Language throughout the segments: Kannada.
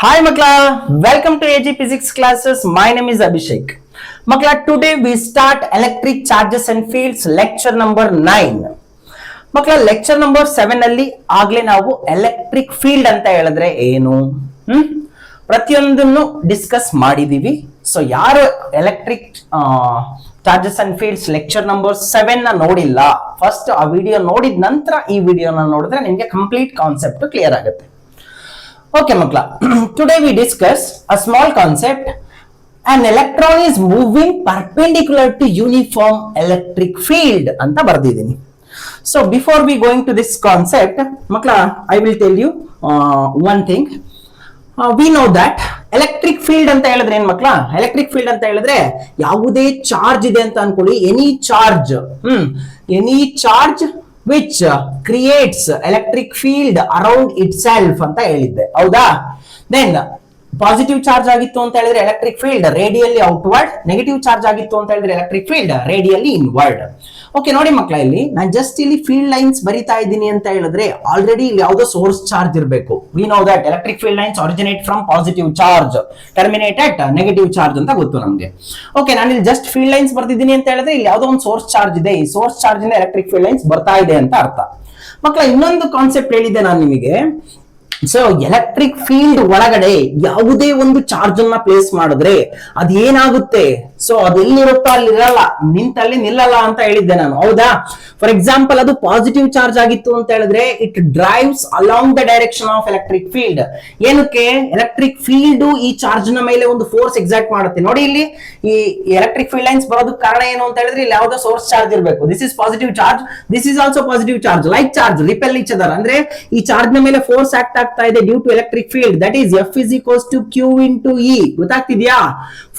Hi Makla, welcome to AG Physics classes. My name is Abhishek. Makla, today we start electric charges and fields lecture number 9. ಮಕ್ಕಳ ಲೆಕ್ಚರ್ ನಂಬರ್ 7 ಅಲ್ಲಿ ಆಗ್ಲೇ ನಾವು ಎಲೆಕ್ಟ್ರಿಕ್ ಫೀಲ್ಡ್ ಅಂತ ಹೇಳಿದ್ರೆ ಏನು ಪ್ರತಿಯೊಂದನ್ನು ಡಿಸ್ಕಸ್ ಮಾಡಿದೀವಿ. ಸೊ ಯಾರು electric charges and fields lecture number 7 ನ ನೋಡಿಲ್ಲ, ಫಸ್ಟ್ ಆ ವಿಡಿಯೋ ನೋಡಿದ ನಂತರ ಈ ವಿಡಿಯೋನ ನೋಡಿದ್ರೆ ನಿಮ್ಗೆ ಕಂಪ್ಲೀಟ್ ಕಾನ್ಸೆಪ್ಟ್ ಕ್ಲಿಯರ್ ಆಗುತ್ತೆ. Okay, Makla. Today we discuss a small concept. An electron is moving perpendicular to uniform electric field. Anta bardidini. So before we going to this concept, Makla, I will tell you one thing. We know that electric field anta ಹೇಳಿದ್ರೆ ಏನು ಮಕ್ಕಳ? Electric field anta ಹೇಳಿದ್ರೆ ಯಾವುದೇ ಚಾರ್ಜ್ ಇದೆ ಅಂತ ಅನ್ಕೊಳ್ಳಿ, any charge which creates electric field around itself ಅಂತ ಹೇಳಿದ್ದೆ, ಹೌದಾ? Then ಪಾಸಿಟಿವ್ ಚಾರ್ಜ್ ಆಗಿತ್ತು ಅಂತ ಹೇಳಿದ್ರೆ electric field radially outward, negative charge ಆಗಿತ್ತು ಅಂತ ಹೇಳಿದ್ರೆ electric field radially inward. Okay, ನೋಡಿ ಮಕ್ಕಳ, ಇಲ್ಲಿ ನಾನು ಜಸ್ಟ್ ಇಲ್ಲಿ ಫೀಲ್ಡ್ ಲೈನ್ಸ್ ಬರಿತಾ ಇದ್ದೀನಿ ಅಂತ ಹೇಳಿದ್ರೆ ಆಲ್ರೆಡಿ ಇಲ್ಲಿ ಯಾವುದೋ ಸೋರ್ಸ್ ಚಾರ್ಜ್ ಇರಬೇಕು. V know that electric field lines originate from positive charge, terminate at negative charge ಅಂತ ಗೊತ್ತು ನಮಗೆ. ಓಕೆ, ನಾನು ಇಲ್ಲಿ ಜಸ್ಟ್ ಫೀಲ್ಡ್ ಲೈನ್ಸ್ ಬರ್ತಿದ್ದೀನಿ ಅಂತ ಹೇಳಿದ್ರೆ ಇಲ್ಲಿ ಯಾವುದೋ ಒಂದು ಸೋರ್ಸ್ ಚಾರ್ಜ್ ಇದೆ, ಈ ಸೋರ್ಸ್ ಚಾರ್ಜ್ ಇಂದ ಎಲೆಕ್ಟ್ರಿಕ್ ಫೀಲ್ಡ್ ಲೈನ್ಸ್ ಬರ್ತಾ ಇದೆ ಅಂತ ಅರ್ಥ. ಮಕ್ಕಳ, ಇನ್ನೊಂದು ಕಾನ್ಸೆಪ್ಟ್ ಹೇಳಿದ್ದೆ ನಾನು ನಿಮಗೆ. ಸೊ ಎಲೆಕ್ಟ್ರಿಕ್ ಫೀಲ್ಡ್ ಒಳಗಡೆ ಯಾವುದೇ ಒಂದು ಚಾರ್ಜ್ ಅನ್ನ ಪ್ಲೇಸ್ ಮಾಡಿದ್ರೆ ಅದು ಏನಾಗುತ್ತೆ? ಸೊ ಅದು ಎಲ್ಲಿರುತ್ತೋ ಅಲ್ಲಿ ಇರಲ್ಲ, ನಿಂತಲ್ಲಿ ನಿಲ್ಲಲ್ಲ ಅಂತ ಹೇಳಿದ್ದೆ ನಾನು, ಹೌದಾ? ಫಾರ್ ಎಕ್ಸಾಂಪಲ್, ಅದು ಪಾಸಿಟಿವ್ ಚಾರ್ಜ್ ಆಗಿತ್ತು ಅಂತ ಹೇಳಿದ್ರೆ it drives along the direction of electric field. ಏನಕ್ಕೆ? ಎಲೆಕ್ಟ್ರಿಕ್ ಫೀಲ್ಡ್ ಈ ಚಾರ್ಜ್ ನ ಮೇಲೆ ಒಂದು ಫೋರ್ಸ್ ಎಕ್ಸಾಕ್ಟ್ ಮಾಡುತ್ತೆ. ನೋಡಿ, ಇಲ್ಲಿ ಈ ಎಲೆಕ್ಟ್ರಿಕ್ ಫೀಲ್ಡ್ ಲೈನ್ಸ್ ಬರೋದಕ್ಕೆ ಕಾರಣ ಏನು ಅಂತ ಹೇಳಿದ್ರೆ ಇಲ್ಲಿ ಯಾವುದೋ ಸೋರ್ಸ್ ಚಾರ್ಜ್ ಇರಬೇಕು. This is positive charge, this is also positive charge. Like charge repel each other, ಅಂದ್ರೆ ಈ ಚಾರ್ಜ್ ನ ಮೇಲೆ ಫೋರ್ಸ್ ಆಕ್ಟ್ ಆಗ್ತಾ ಇದೆ due to electric field. That is F is equals to Q into E. ಗೊತ್ತಾಗ್ತಿದ್ಯಾ?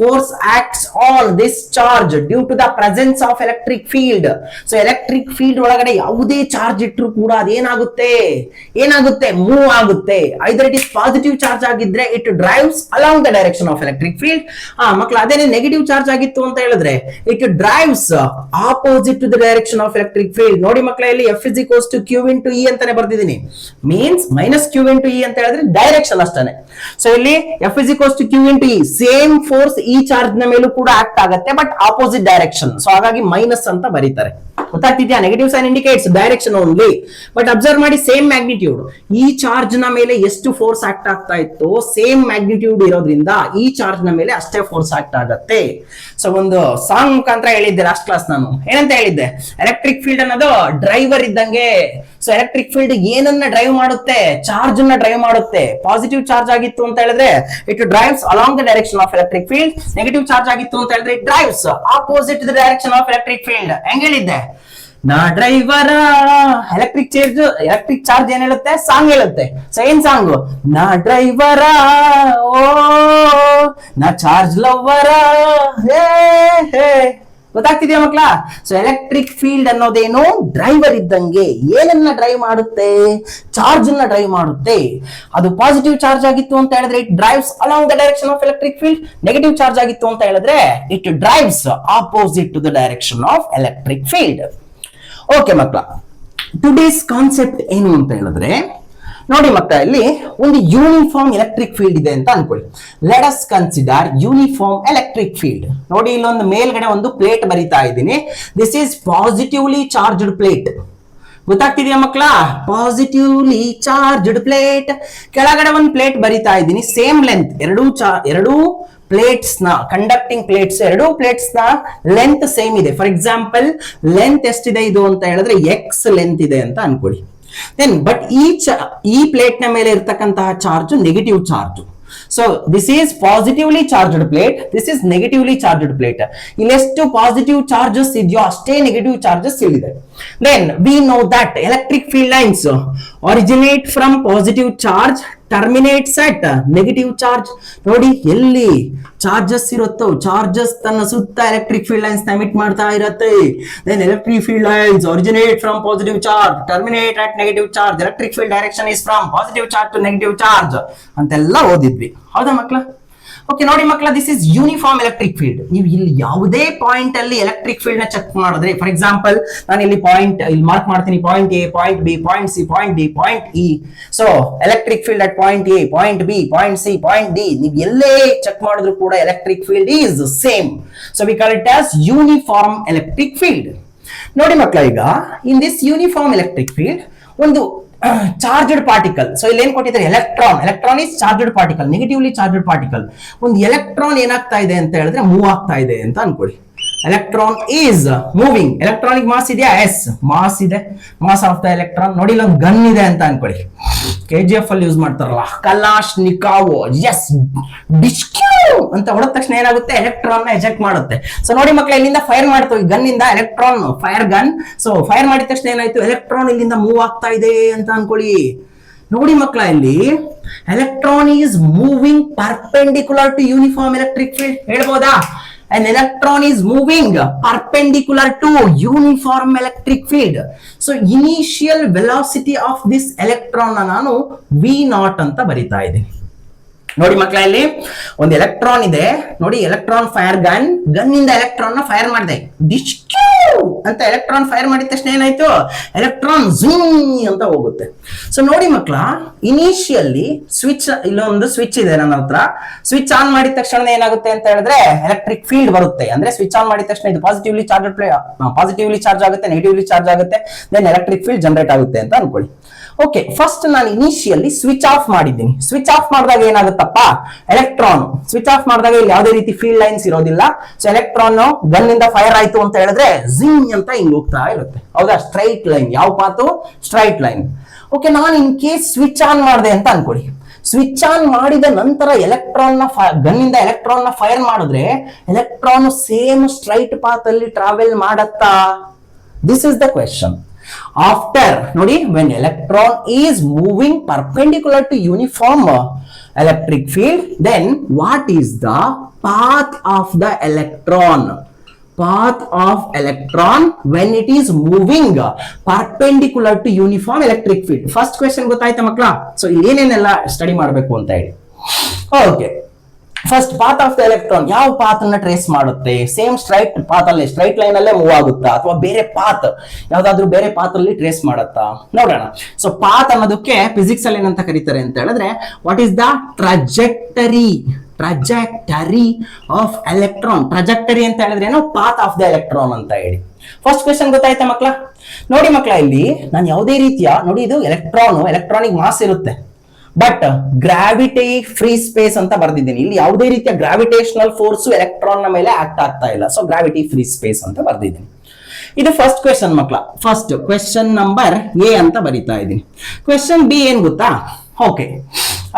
Force acts on this charge due to the presence of electric field. So electric field ಒಳಗಡೆ ಯಾವುದೇ ಚಾರ್ಜ್ ಇಟ್ಟರು ಕೂಡ ಏನಾಗುತ್ತೆ? ಮೂವ್ ಆಗುತ್ತೆ. Either it is positive charge ಆಗಿದ್ರೆ it drives along the direction of electric field. ಮಕ್ಕಳು, ಅದೇನೆ ನೆಗೆಟಿವ್ ಚಾರ್ಜ್ ಆಗಿತ್ತು ಅಂತ ಹೇಳಿದ್ರೆ it drives opposite to the direction of electric field. ನೋಡಿ ಮಕ್ಕಳ, ಇಲ್ಲಿ F is equals to Q into E ಅಂತಾನೆ ಬರ್ತಿದ್ದೀನಿ. Means minus Q into E ಅಂತ ಹೇಳಿದ್ರೆ ಡೈರೆಕ್ಷನ್ ಅಷ್ಟೇ. ಸೊ ಇಲ್ಲಿ F is equals to Q into E, same force ಈ ಚಾರ್ಜ್ ನ ಮೇಲೂ ಕೂಡ ಆಕ್ಟ್ ಆಗುತ್ತೆ, ಬಟ್ ಆಪೋಸಿಟ್ ಡೈರೆಕ್ಷನ್. ಸೊ ಹಾಗಾಗಿ ಮೈನಸ್ ಅಂತ ಬರೀತಾರೆ. ಗೊತ್ತಾಗ್ತಿದ್ಯಾ? Negative sign indicates direction only, but observe ಮಾಡಿ, ಸೇಮ್ ಮ್ಯಾಗ್ನಿಟ್ಯೂಡ್. ಈ ಚಾರ್ಜ್ ನ ಮೇಲೆ ಎಷ್ಟು ಫೋರ್ಸ್ ಆಕ್ಟ್ ಆಗ್ತಾ ಇತ್ತು, ಸೇಮ್ ಮ್ಯಾಗ್ನಿಟ್ಯೂಡ್ ಇರೋದ್ರಿಂದ ಈ ಚಾರ್ಜ್ ನ ಮೇಲೆ ಅಷ್ಟೇ ಫೋರ್ಸ್ ಆಕ್ಟ್ ಆಗತ್ತೆ. ಸೊ ಒಂದು ಸಾಂಗ್ ಮುಖಾಂತರ ಹೇಳಿದ್ದೆ ಲಾಸ್ಟ್ ಕ್ಲಾಸ್ ನಾನು. ಏನಂತ ಹೇಳಿದ್ದೆ? ಎಲೆಕ್ಟ್ರಿಕ್ ಫೀಲ್ಡ್ ಅನ್ನೋದು ಡ್ರೈವರ್ ಇದ್ದಂಗೆ. ಸೊ ಎಲೆಕ್ಟ್ರಿಕ್ ಫೀಲ್ಡ್ ಏನನ್ನ ಡ್ರೈವ್ ಮಾಡುತ್ತೆ? ಚಾರ್ಜ್ ಅನ್ನ ಡ್ರೈವ್ ಮಾಡುತ್ತೆ. ಪಾಸಿಟಿವ್ ಚಾರ್ಜ್ ಆಗಿತ್ತು ಅಂತ ಹೇಳಿದ್ರೆ it drives along the direction of electric field. Negative charge ಆಗಿತ್ತು ಅಂತ ಹೇಳಿದ್ರೆ it drives opposite the direction of electric field. ಹೆಂಗ್ ಹೇಳಿದ್ದೆ? ನಾ ಡ್ರೈವರ. ಎಲೆಕ್ಟ್ರಿಕ್ ಚಾರ್ಜ್ ಏನ್ ಹೇಳುತ್ತೆ? ಸಾಂಗ್ ಹೇಳುತ್ತೆ. ಸೊ ಏನ್ ಸಾಂಗ್? ನಾ ಡ್ರೈವರ, ಓ ನಾ ಚಾರ್ಜ್ ಲವ್ವರ. ಗೊತ್ತಾಗ್ತಿದ್ಯಾ ಮಕ್ಕಳ? ಸೊ ಎಲೆಕ್ಟ್ರಿಕ್ ಫೀಲ್ಡ್ ಅನ್ನೋದೇನು? ಡ್ರೈವರ್ ಇದ್ದಂಗೆ. ಏನನ್ನ ಡ್ರೈವ್ ಮಾಡುತ್ತೆ? ಚಾರ್ಜ್ ಅನ್ನ ಡ್ರೈವ್ ಮಾಡುತ್ತೆ. ಅದು ಪಾಸಿಟಿವ್ ಚಾರ್ಜ್ ಆಗಿತ್ತು ಅಂತ ಹೇಳಿದ್ರೆ it drives along the direction of electric field. Negative charge ಆಗಿತ್ತು ಅಂತ ಹೇಳಿದ್ರೆ it drives opposite to the direction of electric field. Okay ಮಕ್ಕಳ, ಟುಡೇಸ್ ಕಾನ್ಸೆಪ್ಟ್ ಏನು ಅಂತ ಹೇಳಿದ್ರೆ, ನೋಡಿ ಮಕ್ಕಳ, ಇಲ್ಲಿ ಒಂದು ಯೂನಿಫಾರ್ಮ್ ಎಲೆಕ್ಟ್ರಿಕ್ ಫೀಲ್ಡ್ ಇದೆ ಅಂತ ಅನ್ಕೊಳ್ಳಿ. Let us consider uniform electric field. ನೋಡಿ, ಇಲ್ಲೊಂದು ಮೇಲ್ಗಡೆ ಒಂದು ಪ್ಲೇಟ್ ಬರಿತಾ ಇದ್ದೀನಿ. This is positively charged plate. ಗೊತ್ತಾಗ್ತಿದ್ಯಾ ಮಕ್ಕಳ? Positively charged plate. ಕೆಳಗಡೆ ಒಂದು ಪ್ಲೇಟ್ ಬರಿತಾ ಇದ್ದೀನಿ, ಸೇಮ್ ಲೆಂತ್. ಎರಡು ಪ್ಲೇಟ್ಸ್ ನ ಕಂಡಕ್ಟಿಂಗ್ ಪ್ಲೇಟ್ಸ್, ಎರಡು ಪ್ಲೇಟ್ಸ್ ನ ಲೆಂತ್ ಸೇಮ್ ಇದೆ. ಫಾರ್ ಎಕ್ಸಾಂಪಲ್, ಲೆಂತ್ ಎಷ್ಟಿದೆ ಇದು ಅಂತ ಹೇಳಿದ್ರೆ ಎಕ್ಸ್ ಲೆಂತ್ ಇದೆ ಅಂತ ಅನ್ಕೊಳ್ಳಿ. ದೆನ್ ಬಟ್ ಈ ಪ್ಲೇಟ್ ನ ಮೇಲೆ ಇರ್ತಕ್ಕಂತಹ charge negative charge. So this is positively charged plate, this is negatively charged plate. ಇಲ್ಲಿ ಎಷ್ಟು ಪಾಸಿಟಿವ್ ಚಾರ್ಜಸ್ ಇದೆಯೋ ಅಷ್ಟೇ ನೆಗೆಟಿವ್ ಚಾರ್ಜಸ್ ಇಲ್ಲಿದೆ. Then we know that electric field lines originate from positive charge, terminates at negative charge. ನೋಡಿ, ಎಲ್ಲಿ ಚಾರ್ಜಸ್ ಇರುತ್ತೋ ಚಾರ್ಜಸ್ ತನ್ನ ಸುತ್ತ ಎಲೆಕ್ಟ್ರಿಕ್ ಫೀಲ್ಡ್ ಲೈನ್ಸ್ ಎಮಿಟ್ ಮಾಡ್ತಾ ಇರುತ್ತೆ. Then electric field lines originate from positive charge, terminate at negative charge. Electric field direction is from positive charge to negative charge ಅಂತೆಲ್ಲ ಓದಿದ್ವಿ, ಹೌದಾ ಮಕ್ಕಳ? ಓಕೆ ನೋಡಿ ಮಕ್ಕಳ, this is uniform electric field. ನೀವು ಇಲ್ಲಿ ಯಾವುದೇ ಪಾಯಿಂಟ್ ಅಲ್ಲಿ ಎಲೆಕ್ಟ್ರಿಕ್ ಫೀಲ್ಡ್ ನ ಚೆಕ್ ಮಾಡಿದ್ರೆ, ಫಾರ್ ಎಕ್ಸಾಂಪಲ್ ನಾನು ಇಲ್ಲಿ ಪಾಯಿಂಟ್ ಇಲ್ಲಿ ಮಾರ್ಕ್ ಮಾಡ್ತೀನಿ, point A, point B, point C, point D, point E. So electric field at point A, point B, point C, point D, ನೀವು ಎಲ್ಲೇ ಚೆಕ್ ಮಾಡಿದ್ರು ಕೂಡ electric field is same. So we call it as uniform electric field. ನೋಡಿ ಮಕ್ಕಳ, ಈಗ in this uniform electric field ಒಂದು ಚಾರ್ಜ್ಡ್ ಪಾರ್ಟಿಕಲ್. ಸೊ ಇಲ್ಲಿ ಏನ್ ಕೊಟ್ಟಿದ್ದಾರೆ, electron. Electron is charged particle, negatively charged particle. ಒಂದು ಎಲೆಕ್ಟ್ರಾನ್ ಏನಾಗ್ತಾ ಇದೆ ಅಂತ ಹೇಳಿದ್ರೆ ಮೂವ್ ಆಗ್ತಾ ಇದೆ ಅಂತ ಅನ್ಕೊಳ್ಳಿ. Electron is moving. Electronic mass ಇದೆಯಾ? ಎಸ್, ಮಾಸ್ ಇದೆ. Mass of the electron. ನೋಡಿ ಇಲ್ಲಿ ಒಂದು ಗನ್ ಇದೆ ಅಂತ ಅನ್ಕೊಳ್ಳಿ. KGF ಅಲ್ಲಿ ಯೂಸ್ ಮಾಡ್ತಾರಲ್ಲ, ಕಲಾಶ್ ನಿಕಾವೋ. ಎಸ್, ಡಿಸ್ಕ್ಯೂ ಅಂತ ಹೊಡೆದ ತಕ್ಷಣ ಏನಾಗುತ್ತೆ, ಎಲೆಕ್ಟ್ರಾನ್ ನ ಎಜೆಕ್ಟ್ ಮಾಡುತ್ತೆ. ಸೊ ನೋಡಿ ಮಕ್ಕಳ, ಇಲ್ಲಿಂದ ಫೈರ್ ಮಾಡ್ತೇವೆ ಗನ್ ಇಂದ, electron fire gun. So fire ಮಾಡಿದ ತಕ್ಷಣ ಏನಾಯ್ತು, ಎಲೆಕ್ಟ್ರಾನ್ ಇಲ್ಲಿಂದ ಮೂವ್ ಆಗ್ತಾ ಇದೆ ಅಂತ ಅನ್ಕೊಳ್ಳಿ. ನೋಡಿ ಮಕ್ಕಳ, ಇಲ್ಲಿ electron is moving perpendicular to uniform electric field. ಹೇಳ್ಬೋದಾ? An electron is moving perpendicular to uniform electric field. So initial velocity of this electron ನಾನು V0 ಅಂತ ಬರಿತಾ ಇದ್ದೀನಿ. ನೋಡಿ ಮಕ್ಕಳ, ಇಲ್ಲಿ ಒಂದು ಎಲೆಕ್ಟ್ರಾನ್ ಇದೆ. ನೋಡಿ, ಎಲೆಕ್ಟ್ರಾನ್ ಫೈರ್ ಗನ್ ಇಂದ ಎಲೆಕ್ಟ್ರಾನ್ ನ ಫೈರ್ ಮಾಡಿದೆ. ಡಿಸ್ಕ್ಯೂ ಅಂತ ಎಲೆಕ್ಟ್ರಾನ್ ಫೈರ್ ಮಾಡಿದ ತಕ್ಷಣ ಏನಾಯ್ತು, ಎಲೆಕ್ಟ್ರಾನ್ ಝೂಮ್ ಅಂತ ಹೋಗುತ್ತೆ. ಸೊ ನೋಡಿ ಮಕ್ಕಳ, ಇನಿಷಿಯಲಿ ಸ್ವಿಚ್, ಇಲ್ಲೊಂದು ಸ್ವಿಚ್ ಇದೆ ನನ್ನ ಹತ್ರ. ಸ್ವಿಚ್ ಆನ್ ಮಾಡಿದ ತಕ್ಷಣ ಏನಾಗುತ್ತೆ ಅಂತ ಹೇಳಿದ್ರೆ ಎಲೆಕ್ಟ್ರಿಕ್ ಫೀಲ್ಡ್ ಬರುತ್ತೆ. ಅಂದ್ರೆ ಸ್ವಿಚ್ ಆನ್ ಮಾಡಿದ ತಕ್ಷಣ ಇದು ಪಾಸಿಟಿವ್ಲಿ ಚಾರ್ಜ್ ಆಗುತ್ತೆ, ನೆಗೆಟಿವ್ಲಿ ಚಾರ್ಜ್ ಆಗುತ್ತೆ, ದೆನ್ ಎಲೆಕ್ಟ್ರಿಕ್ ಫೀಲ್ಡ್ ಜನರೇಟ್ ಆಗುತ್ತೆ ಅಂತ ಅನ್ಕೊಳ್ಳಿ. ಓಕೆ, ಫಸ್ಟ್ ನಾನು ಇನಿಷಿಯಲಿ ಸ್ವಿಚ್ ಆಫ್ ಮಾಡಿದ್ದೀನಿ. ಸ್ವಿಚ್ ಆಫ್ ಮಾಡಿದಾಗ ಏನಾಗುತ್ತಪ್ಪ, ಎಲೆಕ್ಟ್ರಾನ್ ಸ್ವಿಚ್ ಆಫ್ ಮಾಡಿದಾಗ ಇಲ್ಲಿ ಯಾವುದೇ ರೀತಿ ಫೀಲ್ಡ್ ಲೈನ್ಸ್ ಇರೋದಿಲ್ಲ. ಸೊ ಎಲೆಕ್ಟ್ರಾನ್ ಗನ್ ಇಂದ ಫೈರ್ ಆಯ್ತು ಅಂತ ಹೇಳಿದ್ರೆ ಜಿಂಗ್ ಅಂತ ಹಿಂಗ್ ಹೋಗ್ತಾ ಇರುತ್ತೆ. ಹೌದಾ? Straight line. ಯಾವ ಪಾತು? Straight line. ಓಕೆ, ನಾನು ಇನ್ ಕೇಸ್ ಸ್ವಿಚ್ ಆನ್ ಮಾಡಿದೆ ಅಂತ ಅನ್ಕೊಳ್ಳಿ. ಸ್ವಿಚ್ ಆನ್ ಮಾಡಿದ ನಂತರ ಎಲೆಕ್ಟ್ರಾನ್ ನ ಗನ್ ಇಂದ ಎಲೆಕ್ಟ್ರಾನ್ ನ ಫೈರ್ ಮಾಡಿದ್ರೆ ಎಲೆಕ್ಟ್ರಾನ್ ಸೇಮ್ ಸ್ಟ್ರೈಟ್ ಪಾತ್ ಅಲ್ಲಿ ಟ್ರಾವೆಲ್ ಮಾಡತ್ತಾ? This is the question. After, ನೋಡಿ, when electron is moving perpendicular to uniform electric field, then what is the path of the electron? Path of electron when it is moving perpendicular to uniform electric field. First question ಗೊತ್ತಾಯ್ತಾ ಮಕ್ಕಳ? ಸೊ ಇಲ್ಲಿ ಏನೇನೆಲ್ಲ ಸ್ಟಡಿ ಮಾಡಬೇಕು ಅಂತ ಹೇಳಿ. Okay, first path of the electron ಯಾವ ಪಾತ್ ಅನ್ನ ಟ್ರೇಸ್ ಮಾಡುತ್ತೆ? ಸೇಮ್ ಸ್ಟ್ರೈಟ್ ಪಾತ್ ಅಲ್ಲಿ, ಸ್ಟ್ರೈಟ್ ಲೈನ್ ಅಲ್ಲೇ ಮೂವ್ ಆಗುತ್ತಾ, ಅಥವಾ ಬೇರೆ ಪಾತ್ ಯಾವ್ದಾದ್ರು ಬೇರೆ ಪಾತ್ ಅಲ್ಲಿ ಟ್ರೇಸ್ ಮಾಡುತ್ತಾ ನೋಡೋಣ. ಸೊ ಪಾತ್ ಅನ್ನೋದಕ್ಕೆ ಫಿಸಿಕ್ಸ್ ಅಲ್ಲಿ ಏನಂತ ಕರೀತಾರೆ ಅಂತ ಹೇಳಿದ್ರೆ, what is the trajectory of electron. Trajectory ಅಂತ ಹೇಳಿದ್ರೆ ಏನು? ಪಾತ್ ಆಫ್ ದ ಎಲೆಕ್ಟ್ರಾನ್ ಅಂತ ಹೇಳಿ. ಫಸ್ಟ್ ಕ್ವೆಶ್ಚನ್ ಗೊತ್ತಾಯ್ತಾ ಮಕ್ಕಳ? ನೋಡಿ ಮಕ್ಕಳ, ಇಲ್ಲಿ ನಾನು ಯಾವುದೇ ರೀತಿಯ, ನೋಡಿ ಇದು ಎಲೆಕ್ಟ್ರಾನಿಕ್ ಮಾಸ್ ಇರುತ್ತೆ, ಬಟ್ ಗ್ರಾವಿಟಿ ಫ್ರೀ ಸ್ಪೇಸ್ ಅಂತ ಬರ್ದಿದ್ದೀನಿ. ಇಲ್ಲಿ ಯಾವುದೇ ರೀತಿಯ ಗ್ರಾವಿಟೇಷನಲ್ ಫೋರ್ಸ್ ಎಲೆಕ್ಟ್ರಾನ್ ನ ಮೇಲೆ ಆಕ್ಟ್ ಆಗ್ತಾ ಇಲ್ಲ. ಸೊ ಗ್ರಾವಿಟಿ ಫ್ರೀ ಸ್ಪೇಸ್ ಅಂತ ಬರ್ದಿದ್ದೀನಿ. ಇದು ಫಸ್ಟ್ ಕ್ವೆಶ್ಚನ್ ಮಕ್ಕಳ. ಫಸ್ಟ್ ಕ್ವೆಶ್ಚನ್ ನಂಬರ್ ಎ ಅಂತ ಬರಿತಾ ಇದ್ದೀನಿ. ಕ್ವೆಶ್ಚನ್ ಬಿ ಏನ್ ಗೊತ್ತಾ? ಓಕೆ,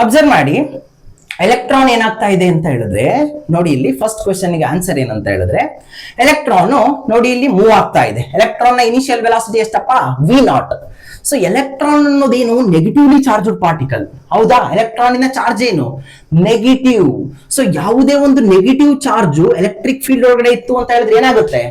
ಅಬ್ಸರ್ವ್ ಮಾಡಿ. ಎಲೆಕ್ಟ್ರಾನ್ ಏನಾಗ್ತಾ ಇದೆ ಅಂತ ಹೇಳಿದ್ರೆ, ನೋಡಿ ಇಲ್ಲಿ ಫಸ್ಟ್ ಕ್ವೆಶ್ಚನ್ ಗೆ ಆನ್ಸರ್ ಏನಂತ ಹೇಳಿದ್ರೆ, ಎಲೆಕ್ಟ್ರಾನ್ ನೋಡಿ ಇಲ್ಲಿ ಮೂವ್ ಆಗ್ತಾ ಇದೆ. ಎಲೆಕ್ಟ್ರಾನ್ ನ ಇನಿಷಿಯಲ್ ವೆಲಾಸಿಟಿ ಎಷ್ಟಪ್ಪ? V0. ಸೊ ಎಲೆಕ್ಟ್ರಾನ್ ಅನ್ನೋದೇನು? Negatively charged particle. ಹೌದಾ? ಎಲೆಕ್ಟ್ರಾನಿನ ಚಾರ್ಜ್ ಏನು? ನೆಗೆಟಿವ್. ಸೊ ಯಾವುದೇ ಒಂದು ನೆಗೆಟಿವ್ ಚಾರ್ಜ್ ಎಲೆಕ್ಟ್ರಿಕ್ ಫೀಲ್ಡ್ ಒಳಗಡೆ ಇತ್ತು ಅಂತ ಹೇಳಿದ್ರೆ ಏನಾಗುತ್ತೆ?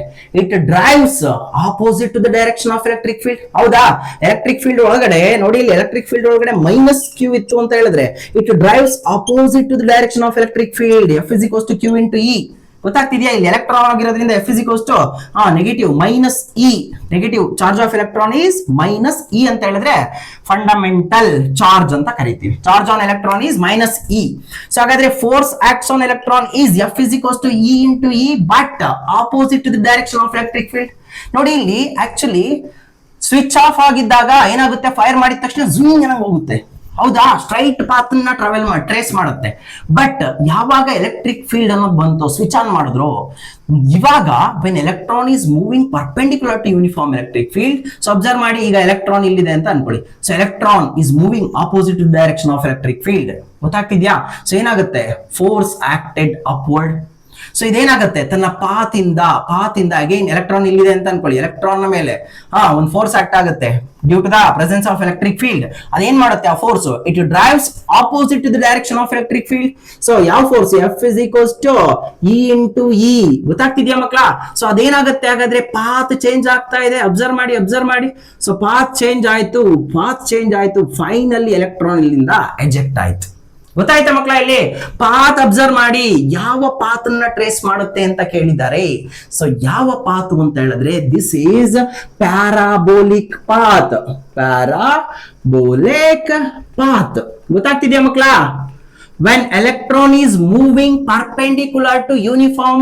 It drives opposite to the direction of electric field. ಹೌದಾ? ಎಲೆಕ್ಟ್ರಿಕ್ ಫೀಲ್ಡ್ ಒಳಗಡೆ ನೋಡಿ, ಇಲ್ಲಿ ಎಲೆಕ್ಟ್ರಿಕ್ ಫೀಲ್ಡ್ ಒಳಗಡೆ -q ಇತ್ತು ಅಂತ ಹೇಳಿದ್ರೆ it drives opposite to the direction of electric field. F is equals to Q into E. ಗೊತ್ತಾಗ್ತಿದ್ಯಾ? ಇಲ್ಲಿ ಎಲೆಕ್ಟ್ರಾನ್ ಆಗಿರೋದ್ರಿಂದ F is equals to negative -E. Negative charge of electron is -E ಅಂತ ಹೇಳಿದ್ರೆ ಫಂಡಮೆಂಟಲ್ ಚಾರ್ಜ್ ಅಂತ ಕರಿತೀವಿ. Charge on electron is -E. So ಹಾಗಾದ್ರೆ force acts on electron is F is equals to E into E, but opposite to the direction of electric field. ನೋಡಿ ಇಲ್ಲಿ ಆಕ್ಚುಲಿ ಸ್ವಿಚ್ ಆಫ್ ಆಗಿದ್ದಾಗ ಏನಾಗುತ್ತೆ? ಫೈರ್ ಮಾಡಿದ ತಕ್ಷಣ ಝೂಮ್ ಏನಂಗ್ ಹೋಗುತ್ತೆ. ಹೌದಾ? ಸ್ಟ್ರೈಟ್ ಪಾತ್ ನ ಟ್ರೇಸ್ ಮಾಡುತ್ತೆ. ಬಟ್ ಯಾವಾಗ ಎಲೆಕ್ಟ್ರಿಕ್ ಫೀಲ್ಡ್ ಅನ್ನೋದು ಬಂತು, ಸ್ವಿಚ್ ಆನ್ ಮಾಡಿದ್ರು, ಇವಾಗ when electron is moving perpendicular to uniform electric field. So observe ಮಾಡಿ, ಈಗ ಎಲೆಕ್ಟ್ರಾನ್ ಇಲ್ಲಿದೆ ಅಂತ ಅನ್ಕೊಳ್ಳಿ. So electron is moving opposite to direction of electric field. ಗೊತ್ತಾಗ್ತಿದ್ಯಾ? ಸೊ ಏನಾಗುತ್ತೆ? Force acted upward. ಸೊ ಇದೇನಾಗುತ್ತೆ? ತನ್ನ ಪಾತಿಂದ ಅಗೈನ್ ಎಲೆಕ್ಟ್ರಾನ್ ಇಲ್ಲಿದೆ ಅಂತ ಅನ್ಕೊಳ್ಳಿ. ಎಲೆಕ್ಟ್ರಾನ್ ಮೇಲೆ ಒಂದು ಫೋರ್ಸ್ ಆಕ್ಟ್ ಆಗುತ್ತೆ due to the presence of electric field. ಅದೇನ್ ಮಾಡುತ್ತೆ ಆ force? It drives opposite to the direction of electric field. So ಯಾವ force? F is equals to E into E. ಗೊತ್ತಾಗ್ತಿದ್ಯಾ ಮಕ್ಕಳ? ಸೊ ಅದೇನಾಗುತ್ತೆ ಹಾಗಾದ್ರೆ? ಪಾತ್ ಚೇಂಜ್ ಆಗ್ತಾ ಇದೆ. ಅಬ್ಸರ್ವ್ ಮಾಡಿ. ಸೊ ಪಾತ್ ಚೇಂಜ್ ಆಯ್ತು. ಫೈನಲಿ ಎಲೆಕ್ಟ್ರಾನ್ ಇಲ್ಲಿಂದ ಎಜೆಕ್ಟ್ ಆಯ್ತು. ಗೊತ್ತಾಯ್ತಾ ಮಕ್ಕಳ? ಇಲ್ಲಿ ಪಾತ್ ಅಬ್ಸರ್ವ್ ಮಾಡಿ, ಯಾವ ಪಾತ್ ಅನ್ನ ಟ್ರೇಸ್ ಮಾಡುತ್ತೆ ಅಂತ ಕೇಳಿದ್ದಾರೆ. ಸೊ ಯಾವ ಪಾತ್ ಅಂತ ಹೇಳಿದ್ರೆ this is parabolic path. Parabolic path ಗೊತ್ತಾಗ್ತಿದ್ಯಾ ಮಕ್ಕಳ? when electron is moving perpendicular to uniform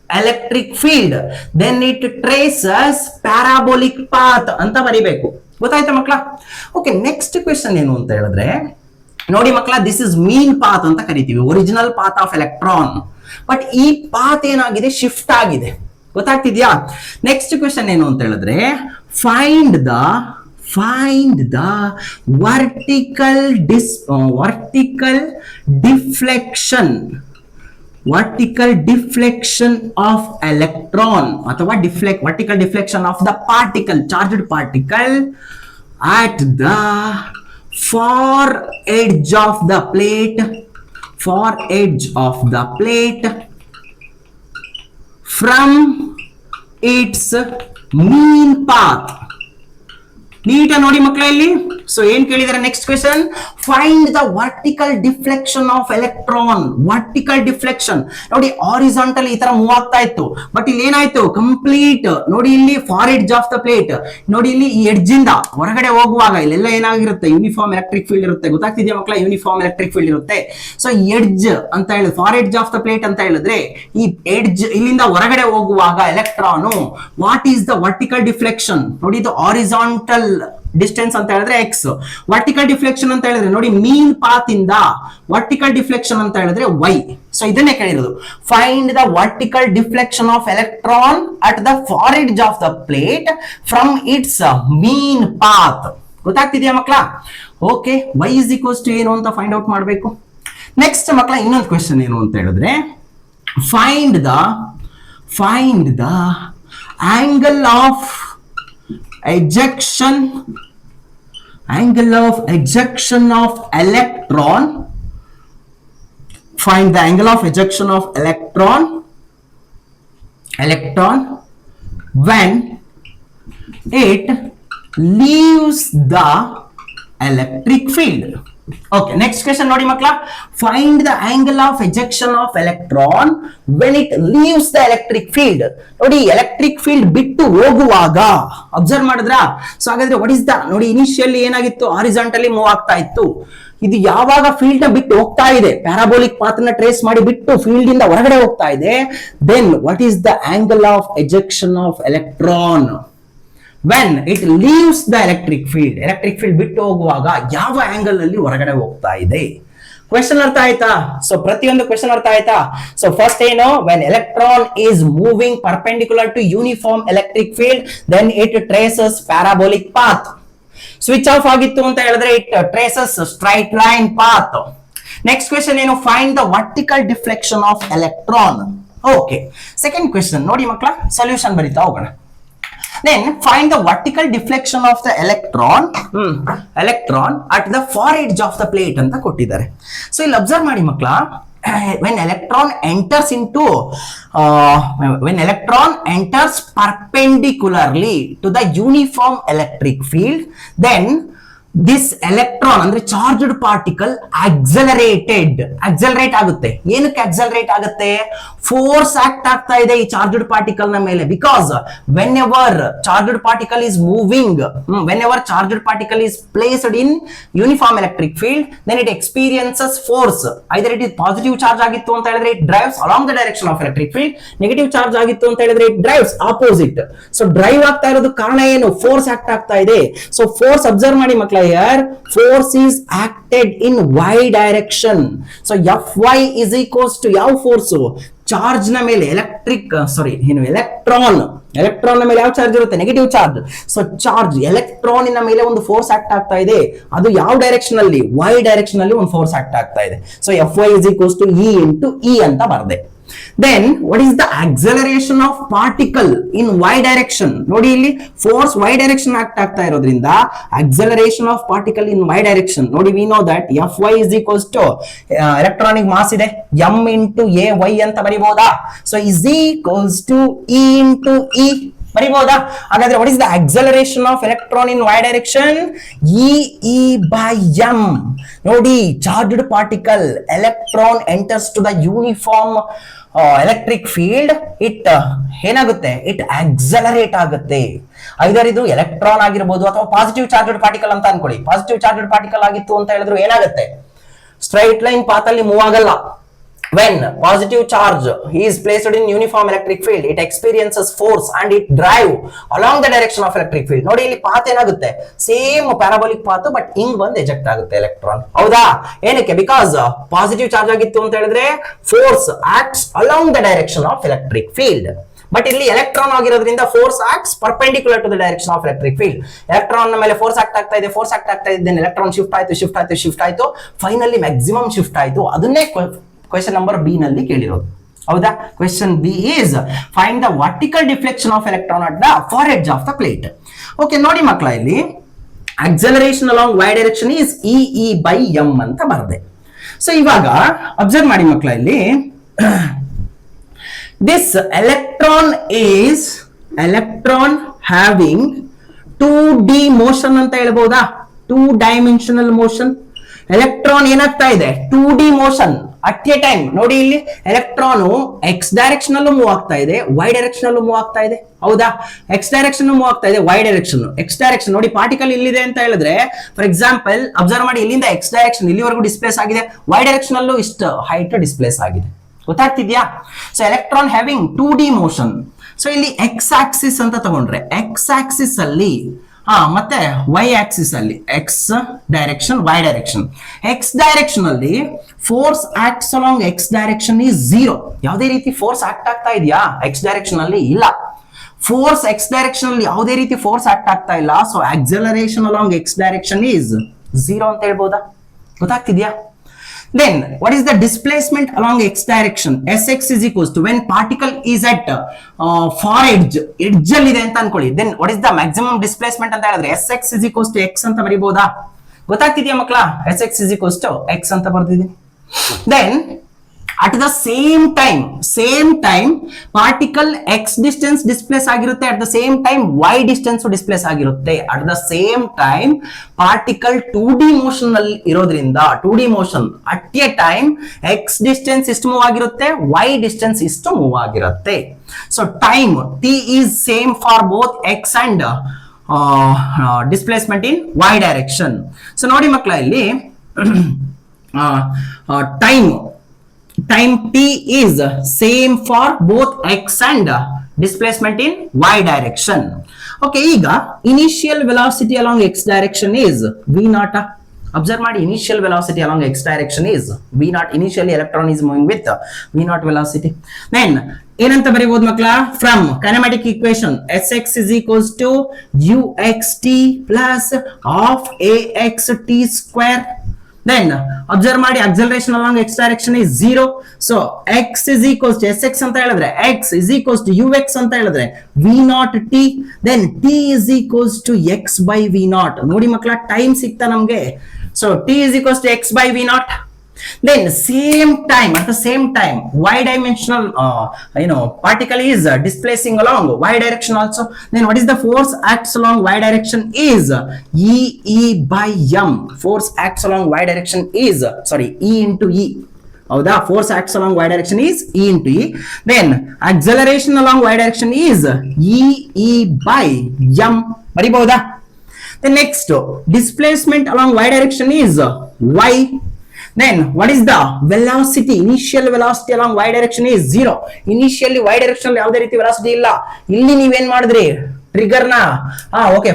electric field then it traces parabolic path ಅಂತ ಬರಿಬೇಕು. ಗೊತ್ತಾಯ್ತಾ ಮಕ್ಕಳ? ಓಕೆ, ನೆಕ್ಸ್ಟ್ ಕ್ವೆಶ್ಚನ್ ಏನು ಅಂತ ಹೇಳಿದ್ರೆ ನೋಡಿ ಮಕ್ಕಳ, ದಿಸ್ ಇಸ್ ಮೀನ್ ಪಾತ್ ಅಂತ ಕರಿತೀವಿ, original path of electron. But ಈ ಪಾತ್ ಏನಾಗಿದೆ, ಶಿಫ್ಟ್ ಆಗಿದೆ. ಗೊತ್ತಾಗ್ತಿದ್ಯಾ? ನೆಕ್ಸ್ಟ್ ಕ್ವೆಶ್ಚನ್ ಏನು ಅಂತ ಹೇಳಿದ್ರೆ find the vertical deflection of electron ಅಥವಾ vertical deflection of the particle, charged particle at the far edge of the plate from its mean path. ನೀಟಾಗಿ ನೋಡಿ ಮಕ್ಕಳ ಇಲ್ಲಿ. ಸೊ ಏನ್ ಕೇಳಿದಾರೆ next question, find the vertical deflection of electron. Vertical deflection ನೋಡಿ, ಹಾರಿಜಾಂಟಲ್ ಈ ತರ ಮೂವ್ ಆಗ್ತಾ ಇತ್ತು, ಬಟ್ ಇಲ್ಲಿ ಏನಾಯ್ತು, ಕಂಪ್ಲೀಟ್ ನೋಡಿ ಇಲ್ಲಿ for edge of the plate. ನೋಡಿ ಇಲ್ಲಿ ಈ ಎಡ್ಜ್ ಇಂದ ಹೊರಗಡೆ ಹೋಗುವಾಗ ಇಲ್ಲೆಲ್ಲ ಏನಾಗಿರುತ್ತೆ, ಯೂನಿಫಾರ್ಮ್ ಎಲೆಕ್ಟ್ರಿಕ್ ಫೀಲ್ಡ್ ಇರುತ್ತೆ. ಗೊತ್ತಾಗ್ತಿದ್ಯಾ ಮಕ್ಕಳ? ಯೂನಿಫಾರ್ಮ್ ಎಲೆಕ್ಟ್ರಿಕ್ ಫೀಲ್ಡ್ ಇರುತ್ತೆ. ಸೊ ಎಡ್ಜ್ ಅಂತ ಹೇಳಿದ್ರೆ for edge of the plate ಅಂತ ಹೇಳಿದ್ರೆ ಈ ಎಡ್ಜ್ ಇಲ್ಲಿಂದ ಹೊರಗಡೆ ಹೋಗುವಾಗ electron, what is the vertical deflection? ನೋಡಿ ಇದು ಹಾರಿಜಾಂಟಲ್ ಡಿಸ್ಟೆನ್ಸ್ ಅಂತ ಹೇಳಿದ್ರೆ ಎಕ್ಸ್, ವರ್ಟಿಕಲ್ ಡಿಫ್ಲೆಕ್ಷನ್ ಅಂತ ಹೇಳಿದ್ರೆ ನೋಡಿ ಮೀನ್ ಪಾತ್ ಇಂದ ವರ್ಟಿಕಲ್ ಡಿಫ್ಲೆಕ್ಷನ್ ಅಂತ ಹೇಳಿದ್ರೆ ವೈ. ಸೊ ಇದನ್ನೇ ಕೇಳಿರೋದು, find the vertical deflection of electron at the far edge of the plate from its mean path. ಗೊತ್ತಾಗ್ತಿದ್ಯಾ ಮಕ್ಕಳ? Okay, Y is equals to ಏನು ಅಂತ ಫೈಂಡ್ ಔಟ್ ಮಾಡಬೇಕು. ನೆಕ್ಸ್ಟ್ ಮಕ್ಕಳ ಇನ್ನೊಂದು ಕ್ವೆಶ್ಚನ್ ಏನು ಅಂತ ಹೇಳಿದ್ರೆ find the angle of ejection of electron. Find the angle of ejection of electron when it leaves the electric field. Okay, next question ನೋಡಿ ಮಕ್ಕಳ, find the angle of ejection of electron when it leaves the electric field. ನೋಡಿ ಎಲೆಕ್ಟ್ರಿಕ್ ಫೀಲ್ಡ್ ಬಿಟ್ಟು ಹೋಗುವಾಗ ಅಬ್ಸರ್ವ್ ಮಾಡಿದ್ರಾ? ಸೊ ಹಾಗಾದ್ರೆ ವಾಟ್ ಇಸ್ ದ, ನೋಡಿ ಇನಿಷಿಯಲಿ ಏನಾಗಿತ್ತು, ಹಾರಿಜಾಂಟಲಿ ಮೂವ್ ಆಗ್ತಾ ಇತ್ತು, ಇದು ಯಾವಾಗ ಫೀಲ್ಡ್ ನ ಬಿಟ್ಟು ಹೋಗ್ತಾ ಇದೆ, ಪ್ಯಾರಾಬೋಲಿಕ್ ಪಾತ್ ನ ಟ್ರೇಸ್ ಮಾಡಿ ಬಿಟ್ಟು ಫೀಲ್ಡ್ ಇಂದ ಹೊರಗಡೆ ಹೋಗ್ತಾ ಇದೆ, then what is the angle of ejection of electron when it leaves the electric field. Electric field ಬಿಟ್ಟು ಹೋಗುವಾಗ ಯಾವ ಆಂಗಲ್ ಅಲ್ಲಿ ಹೊರಗಡೆ ಹೋಗ್ತಾ ಇದೆ? ಕ್ವೆಶ್ಚನ್ ಅರ್ಥ ಆಯ್ತಾ? ಸೊ ಪ್ರತಿಯೊಂದು ಕ್ವೆಶ್ಚನ್ ಅರ್ಥ ಆಯ್ತಾ? ಸೊ ಫಸ್ಟ್ ಏನು, when electron is moving perpendicular to uniform electric field then it traces parabolic path. Switch off ಆಗಿತ್ತು ಅಂತ ಹೇಳಿದ್ರೆ it traces straight line path. Next question ಏನು, find the vertical deflection of electron. Okay, second question ನೋಡಿ ಮಕ್ಕಳ, ಸೊಲ್ಯೂಷನ್ ಬರೀತಾ ಹೋಗೋಣ. Then find the vertical deflection of the electron at the far edge of the plate ಅಂತ ಕೊಟ್ಟಿದ್ದಾರೆ. ಸೊ ಇಲ್ಲಿ ಅಬ್ಸರ್ವ್ ಮಾಡಿ ಮಕ್ಕಳ, when electron enters perpendicularly to the uniform electric field, then this electron ಅಂದ್ರೆ ಚಾರ್ಜ್ಡ್ ಪಾರ್ಟಿಕಲ್ accelerate ಆಗುತ್ತೆ. ಏನಕ್ಕೆ accelerate ಆಗುತ್ತೆ? ಫೋರ್ಸ್ ಆಕ್ಟ್ ಆಗ್ತಾ ಇದೆ ಈ ಚಾರ್ಜ್ಡ್ ಪಾರ್ಟಿಕಲ್ ನ ಮೇಲೆ. Because whenever charged particle is placed in uniform electric field then it experiences force. either it is positive charge ಆಗಿತ್ತು ಅಂತ ಹೇಳಿದ್ರೆ it drives along the direction of electric field, negative charge ಆಗಿತ್ತು ಅಂತ ಹೇಳಿದ್ರೆ it drives opposite. So drive ಆಗ್ತಾ ಇರೋದು ಕಾರಣ ಏನು? ಫೋರ್ಸ್ ಆಕ್ಟ್ ಆಗ್ತಾ ಇದೆ. ಸೊ ಫೋರ್ಸ್ ಅಬ್ಸರ್ವ್ ಮಾಡಿ ಮಕ್ಕಳ, here force is acted in y direction. so Fy is equals to ಯಾವ ಫೋರ್ಸ್? ಚಾರ್ಜ್ ನ ಮೇಲೆ ಎಲೆಕ್ಟ್ರಾನ್ ನ ಮೇಲೆ ಯಾವ ಚಾರ್ಜ್ ಇರುತ್ತೆ? Negative charge. ಸೊ ಚಾರ್ಜ್ ಎಲೆಕ್ಟ್ರಾನಿನ ಮೇಲೆ ಒಂದು ಫೋರ್ಸ್ ಆಕ್ಟ್ ಆಗ್ತಾ ಇದೆ, ಅದು ಯಾವ ಡೈರೆಕ್ಷನ್ ಅಲ್ಲಿ? y ಡೈರೆಕ್ಷನ್ ಅಲ್ಲಿ ಒಂದು ಫೋರ್ಸ್ ಆಕ್ಟ್ ಆಗ್ತಾ ಇದೆ. So Fy is equals to E into E ಅಂತ ಬರ್ದೆ. Then what is the acceleration of particle in y direction? ನೋಡಿ ಇಲ್ಲಿ ಫೋರ್ಸ್ y direction ಆಕ್ಟ್ ಆಗ್ತಾ ಇರೋದ್ರಿಂದ acceleration of particle in y direction. ನೋಡಿ we know that Fy is equals to electronic mass ಇದೆ m into a y ಅಂತ ಬರಿಬಹುದಾ? So is equals to E into E. ಬರಿಬಹುದಾ? ಹಾಗಾದ್ರೆ what is the acceleration of electron in Y direction? E by m. ನೋಡಿ, charged particle electron enters to the uniform electric field, it ಏನಾಗುತ್ತೆ? ಇಟ್ ಆಕ್ಸಲರೇಟ್ ಆಗುತ್ತೆ. ಐದರ್ ಇದು ಎಲೆಕ್ಟ್ರಾನ್ ಆಗಿರಬಹುದು ಅಥವಾ ಪಾಸಿಟಿವ್ ಚಾರ್ಜ್ಡ್ ಪಾರ್ಟಿಕಲ್ ಅಂತ ಅನ್ಕೊಳ್ಳಿ. ಪಾಸಿಟಿವ್ ಚಾರ್ಜ್ಡ್ ಪಾರ್ಟಿಕಲ್ ಆಗಿತ್ತು ಅಂತ ಹೇಳಿದ್ರು ಏನಾಗುತ್ತೆ? ಸ್ಟ್ರೈಟ್ ಲೈನ್ ಪಾತ್ ಅಲ್ಲಿ ಮೂವ್ ಆಗಲ್ಲ. When positive charge is placed in uniform electric field, it experiences force and it drive along the direction of electric field. ನೋಡಿ, ಇಲ್ಲಿ ಪಾತ್ ಏನಾಗುತ್ತೆ? ಸೇಮ್ ಪ್ಯಾರಾಬೋಲಿಕ್ ಪಾತ್, ಬಟ್ ಹಿಂಗ್ ಬಂದು ಎಜೆಕ್ಟ್ ಆಗುತ್ತೆ ಎಲೆಕ್ಟ್ರಾನ್. ಹೌದಾ? ಏನಕ್ಕೆ? ಬಿಕಾಸ್ ಪಾಸಿಟಿವ್ ಚಾರ್ಜ್ ಆಗಿತ್ತು ಅಂತ ಹೇಳಿದ್ರೆ force acts along the direction of electric field. But ಇಲ್ಲಿ ಎಲೆಕ್ಟ್ರಾನ್ ಆಗಿರೋದ್ರಿಂದ force acts perpendicular to the direction of electric field. Electron ಮೇಲೆ ಫೋರ್ಸ್ ಆಕ್ಟ್ ಆಗ್ತಾ ಇದೆ, ಫೋರ್ಸ್ ಆಕ್ಟ್ ಆಗ್ತಾ ಇದೆ, ಎಲೆಕ್ಟ್ರಾನ್ ಶಿಫ್ಟ್ ಆಯ್ತು, ಫೈನಲಿ ಮ್ಯಾಕ್ಸಿಮಮ್ ಶಿಫ್ಟ್ ಆಯ್ತು. ಅದನ್ನೇ ಕ್ವೆಶ್ಚನ್ ನಂಬರ್ ಬಿ ನಲ್ಲಿ ಕೇಳಿರೋದು. ಹೌದಾ? Question B is find the vertical deflection of electron at the far edge of the plate. Okay, ನೋಡಿ ಮಕ್ಕಳ, ಇಲ್ಲಿ acceleration along Y direction is E by M ಅಂತ ಬರದೆ. ಸೊ ಇವಾಗ ಅಬ್ಸರ್ವ್ ಮಾಡಿ ಮಕ್ಕಳ, ಇಲ್ಲಿ this electron having 2D motion ಅಂತ ಹೇಳ್ಬಹುದಾ? 2 ಡೈಮೆನ್ಷನಲ್ ಮೋಷನ್. ಎಲೆಕ್ಟ್ರಾನ್ ಏನಾಗ್ತಾ ಇದೆ? 2D motion at A time. ನೋಡಿ, ಇಲ್ಲಿ ಎಲೆಕ್ಟ್ರಾನ್ ಎಕ್ಸ್ ಡೈರೆಕ್ಷನ್ ಅಲ್ಲೂ ಮೂವ್ ಆಗ್ತಾ ಇದೆ, ವೈ ಡೈರೆಕ್ಷನ್ ಅಲ್ಲೂ ಮೂವ್ ಆಗ್ತಾ ಇದೆ. ಹೌದಾ? ಎಕ್ಸ್ ಡೈರೆಕ್ಷನ್ ಮೂವ್ ಆಗ್ತಾ ಇದೆ, ವೈ ಡೈರೆಕ್ಷನ್, ಎಕ್ಸ್ ಡೈರೆಕ್ಷನ್. ನೋಡಿ, ಪಾರ್ಟಿಕಲ್ ಇಲ್ಲಿದೆ ಅಂತ ಹೇಳಿದ್ರೆ, ಫಾರ್ ಎಕ್ಸಾಂಪಲ್ ಅಬ್ಸರ್ವ್ ಮಾಡಿ, ಇಲ್ಲಿಂದ ಎಕ್ಸ್ ಡೈರೆಕ್ಷನ್ ಇಲ್ಲಿವರೆಗೂ ಡಿಸ್ಪ್ಲೇಸ್ ಆಗಿದೆ, ವೈ ಡೈರೆಕ್ಷನ್ ಅಲ್ಲೂ ಇಷ್ಟು ಹೈಟ್ ಡಿಸ್ಪ್ಲೇಸ್ ಆಗಿದೆ. ಗೊತ್ತಾಗ್ತಿದ್ಯಾ? So electron having 2D motion. So ಇಲ್ಲಿ ಎಕ್ಸ್ ಆಕ್ಸಿಸ್ ಅಂತ ತಗೊಂಡ್ರೆ, ಎಕ್ಸ್ ಆಕ್ಸಿಸ್ ಅಲ್ಲಿ ಮತ್ತೆ ವೈ ಆಕ್ಸಿಸ್ ಅಲ್ಲಿ X direction, Y direction. X direction ಅಲ್ಲಿ force acts along X direction is 0. ಯಾವುದೇ ರೀತಿ ಫೋರ್ಸ್ ಆಕ್ಟ್ ಆಗ್ತಾ ಇದೆಯಾ ಎಕ್ಸ್ ಡೈರೆಕ್ಷನ್ ಅಲ್ಲಿ? ಇಲ್ಲ. ಫೋರ್ಸ್ ಎಕ್ಸ್ ಡೈರೆಕ್ಷನ್ ಅಲ್ಲಿ ಯಾವುದೇ ರೀತಿ ಫೋರ್ಸ್ ಆಕ್ಟ್ ಆಗ್ತಾ ಇಲ್ಲ. So acceleration along X direction is 0 ಅಂತ ಹೇಳ್ಬೋದಾ? ಗೊತ್ತಾಗ್ತಿದ್ಯಾ? Then what is the displacement along x direction? Sx is equals to when particle is at far edge ಅಲ್ಲಿ ಇದೆ ಅಂತ ಅನ್ಕೊಳ್ಳಿ. Then what is the maximum displacement ಅಂತ ಹೇಳಿದ್ರೆ Sx is equals to x ಅಂತ ಬರೀಬಹುದಾ? ಗೊತ್ತಾಗ್ತಿದ್ಯಾ ಮಕ್ಕಳ? Sx is equals to x ಅಂತ ಬರ್ದಿದ್ದೀನಿ. Then at the same time particle x distance displace ಆಗಿರುತ್ತೆ, at the same time y distance displace ಆಗಿರುತ್ತೆ. at the same time particle 2D motion ನಲ್ಲಿ ಇರೋದ್ರಿಂದ 2D motion at a time x distance ಇಷ್ಟು ಮೂವ್ ಆಗಿರುತ್ತೆ, y distance ಇಷ್ಟು ಮೂವ್ ಆಗಿರುತ್ತೆ. so time t is same for both x and displacement in y direction. so ನೋಡಿ ಮಕ್ಕಳ, ಇಲ್ಲಿ time t is same for both x and displacement in y direction. okay, ಈಗ initial velocity along x direction is v naught. observe ಮಾಡಿ, initial velocity along x direction is v naught. initially electron is moving with v naught velocity. then ಏನಂತ ಬರೀಬಹುದು ಮಕ್ಕಳ? from kinematic equation sx is equals to uxt plus half axt square. then observe ಮಾಡಿ, acceleration along x direction is 0. so x is equals to sx ಅಂತ ಹೇಳಿದ್ರೆ x is equals to ux ಅಂತ ಹೇಳಿದ್ರೆ v naught t. then t is equals to x by v naught. ನೋಡಿ ಮಕ್ಕಳ, ಟೈಮ್ ಸಿಗ್ತಾ ನಮ್ಗೆ. so t is equals to x by v naught. then at the same time y dimensional particle is displacing along y direction also. then what is the force acts along y direction is e by m. force acts along y direction is e into e. ಹೌದಾ? force acts along y direction is e into e. then acceleration along y direction is e by m. ಬರಿಬಹುದಾ? then next displacement along y direction is y. then what is the velocity? initial velocity along y direction is 0. initially y direction ಅಲ್ಲಿ ಯಾವುದೇ ರೀತಿ ವೆಲಾಸಿಟಿ ಇಲ್ಲ. ಇಲ್ಲಿ ನೀವೇನ್ ಮಾಡಿದ್ರಿ? ಟ್ರಿಗರ್ ನ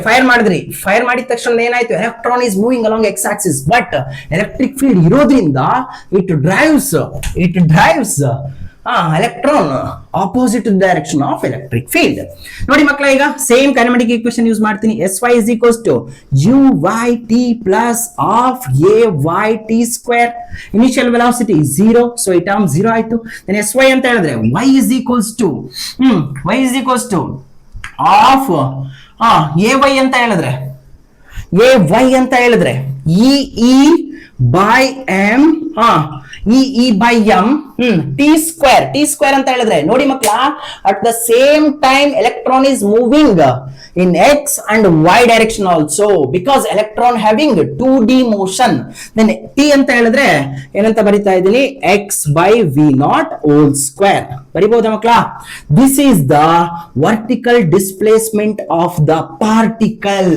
ಫೈರ್ ಮಾಡಿದ್ರಿ. ಫೈರ್ ಮಾಡಿದ ತಕ್ಷಣ ಏನಾಯ್ತು? Electron is moving along X axis, but electric field ಇರೋದ್ರಿಂದ it drives electron opposite to the direction of electric field. ನೋಡಿ ಮಕ್ಕಳ, ಈಗ ಸೇಮ್ ಕೈನೆಮ್ಯಾಟಿಕ್ ಈಕ್ವೇಷನ್ ಯೂಸ್ ಮಾಡ್ತೀನಿ. Sy is equals to uyt plus half ayt square. initial velocity is 0, so ಈ ಟರ್ಮ್ 0 ಆಯ್ತು. then Sy ಅಂತ ಹೇಳಿದ್ರೆ y is equals to half ay ಅಂತ ಹೇಳಿದ್ರೆ ay by m e by m t square ಅಂತ ಹೇಳಿದ್ರೆ ನೋಡಿ ಮಕ್ಕಳ, at the same time electron is moving in x and y direction also because electron having 2D motion. then t ಅಂತ ಹೇಳಿದ್ರೆ ಏನಂತ ಬರಿತಾ ಇದ್ದೀನಿ, x by v naught whole square ಬರಿಬಹುದಾ ಮಕ್ಕಳ? this is the vertical displacement of the particle